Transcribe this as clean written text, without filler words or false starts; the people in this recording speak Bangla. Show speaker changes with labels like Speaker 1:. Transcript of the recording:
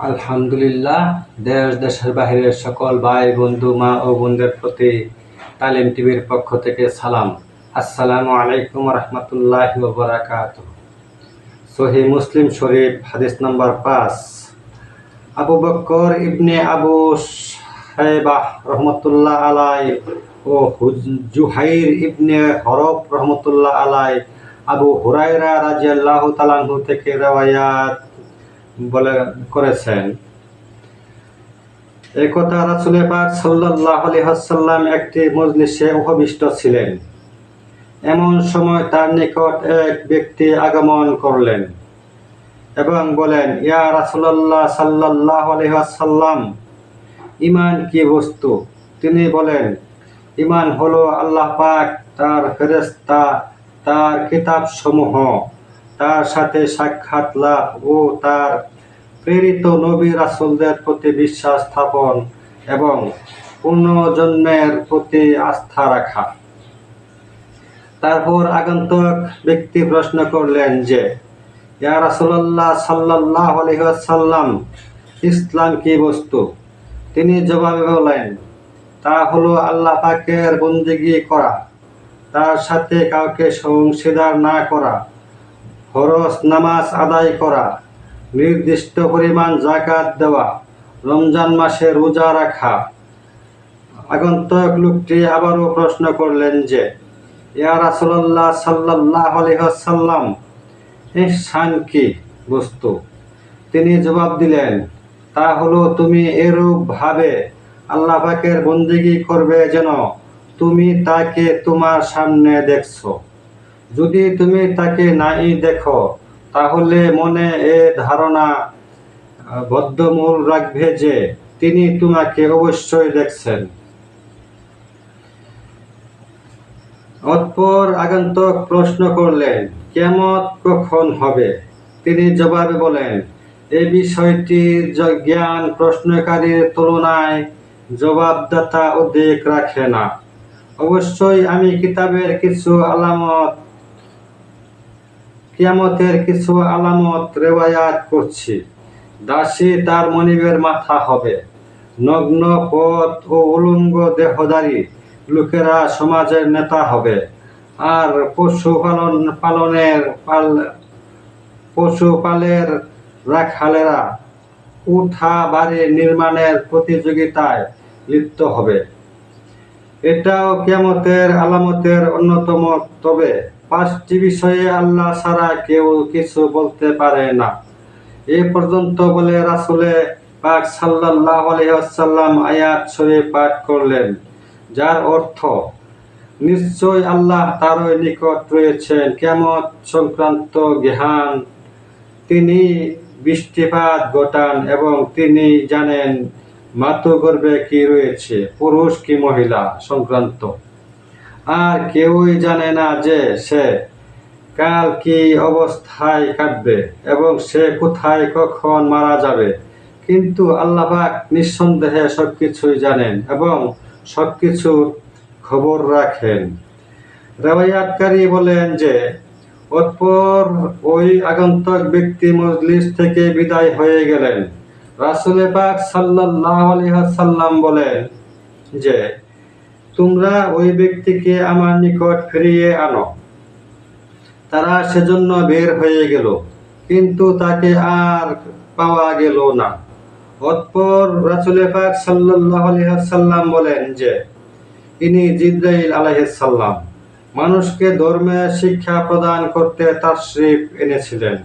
Speaker 1: আলহামদুলিল্লাহ। দেশ দেশের বাহিরের সকল ভাই বন্ধু মা ও বোনদের প্রতি তালিম টিভির পক্ষ থেকে সালাম। আসসালামু আলাইকুম রহমতুল্লাহি ওয়া বারাকাতুহু। সহিহ মুসলিম শরীফ হাদিস নাম্বার 5। আবু বকর ইবনে আবু শাইবাহ রহমতুল্লাহ আলাই ও জুহাইর ইবনে হরব রহমতুল্লাহ আলাই আবু হুরায়রা রাদিয়াল্লাহু তাআলা আনহু থেকে রওয়ায়াত করেছেন। একথা রাসূল পাক সাল্লাল্লাহু আলাইহি ওয়াসাল্লাম একটি মজলিসে উপবিষ্ট ছিলেন। এমন সময় তার নিকট এক ব্যক্তি আগমন করলেন এবং বলেন, ইয়া রাসূলুল্লাহ সাল্লাল্লাহু আলাইহি ওয়াসাল্লাম, ঈমান কি বস্তু? তিনি বলেন, ঈমান হলো আল্লাহ পাক, তার ফেরেশতা, তার কিতাবসমূহ, তার সাথে সাক্ষাৎ লাভ ও তার প্রেরিত নবী রাসূলদের প্রতি বিশ্বাস স্থাপন এবং পুনর্জন্মের প্রতি আস্থা রাখা। তারপর আগন্তুক ব্যক্তি প্রশ্ন করলেন যে, ইয়া রাসূলুল্লাহ সাল্লাল্লাহু আলাইহি ওয়াসাল্লাম, ইসলাম কি বস্তু? তিনি জবাবে বলেন, তা হলো আল্লাহ পাকের বন্দেগী করা, তার সাথে কাউকে অংশীদার না করা, ফরজ নামাজ আদায় করা, নির্দিষ্ট পরিমাণ যাকাত দেওয়া, রমজান মাসে রোজা রাখা। আগন্তুক লোকটি আবারও প্রশ্ন করলেন যে, ইয়া রাসূলুল্লাহ সাল্লাল্লাহু আলাইহি ওয়াসাল্লাম, ইহসান কি বস্তু? তিনি জবাব দিলেন, তা হলো তুমি এরূপ ভাবে আল্লাহ পাকের বন্দেগী করবে যেন তুমি তাকে তোমার সামনে দেখছো। যদি তুমি তাকে নাই দেখো, তাহলে মনে এ ধারণা বদ্ধমূল রাখবে যে তিনি তোমাকে অবশ্যই দেখছেন। অতঃপর আগন্তুক প্রশ্ন করলেন, কিয়ামত কখন হবে? তিনি জবাবে বলেন, এই বিষয়টির জ্ঞান প্রশ্নকারীর তুলনায় জবাবদাতা অধিক রাখে না। অবশ্যই আমি কিয়ামতের কিছু আলামত রেওয়ায়াত করছি। দাসী তার মনিবের মাথা হবে, নগ্ন পথ ও উলঙ্গ দেহধারী লোকেরা সমাজের নেতা হবে, আর পশুপালের রাখালেরা উঠা বাড়ি নির্মাণের প্রতিযোগিতায় লিপ্ত হবে। এটাও কিয়ামতের আলামতের অন্যতম। তবে 5টি বিষয়ে আল্লাহ ছাড়া কেউ কিছু বলতে পারে না। এ পর্যন্ত বলে রাসূল পাক সাল্লাল্লাহু আলাইহি ওয়াসাল্লাম আয়াত শরীফ পাঠ করলেন, যার অর্থ, নিশ্চয় আল্লাহ তারই নিকট রয়েছেন কিয়ামত সংক্রান্ত জ্ঞান। তিনি বৃষ্টিপাত ঘটান এবং তিনি জানেন মাতৃগর্ভে কি রয়েছে, পুরুষ কি মহিলা সংক্রান্ত। আর কেউই জানে না যে সে কাল কি অবস্থায় কাটবে এবং সে কোথায় কখন মারা যাবে। কিন্তু আল্লাহ পাক নিঃসন্দেহে সবকিছুই জানেন এবং সবকিছুর খবর রাখেন। রেওয়ায়াতকারী বলেন যে, অতঃপর ওই আগন্তুক ব্যক্তি মজলিস থেকে বিদায় হয়ে গেলেন। রাসূল পাক সাল্লাল্লাহু আলাইহি ওয়াসাল্লাম বলেন যে, তোমরা ওই ব্যক্তিকে আমার নিকট ফিরিয়ে আনো। তারা সেজন্য বের হয়ে গেল, কিন্তু তাকে আর পাওয়া গেল না। অতঃপর রাসূল পাক সাল্লাল্লাহু আলাইহি ওয়াসাল্লাম বলেন যে, ইনি জিবরাইল আলাইহিস সালাম, মানুষকে ধর্মের শিক্ষা প্রদান করতে তাশরীফ এনেছিলেন।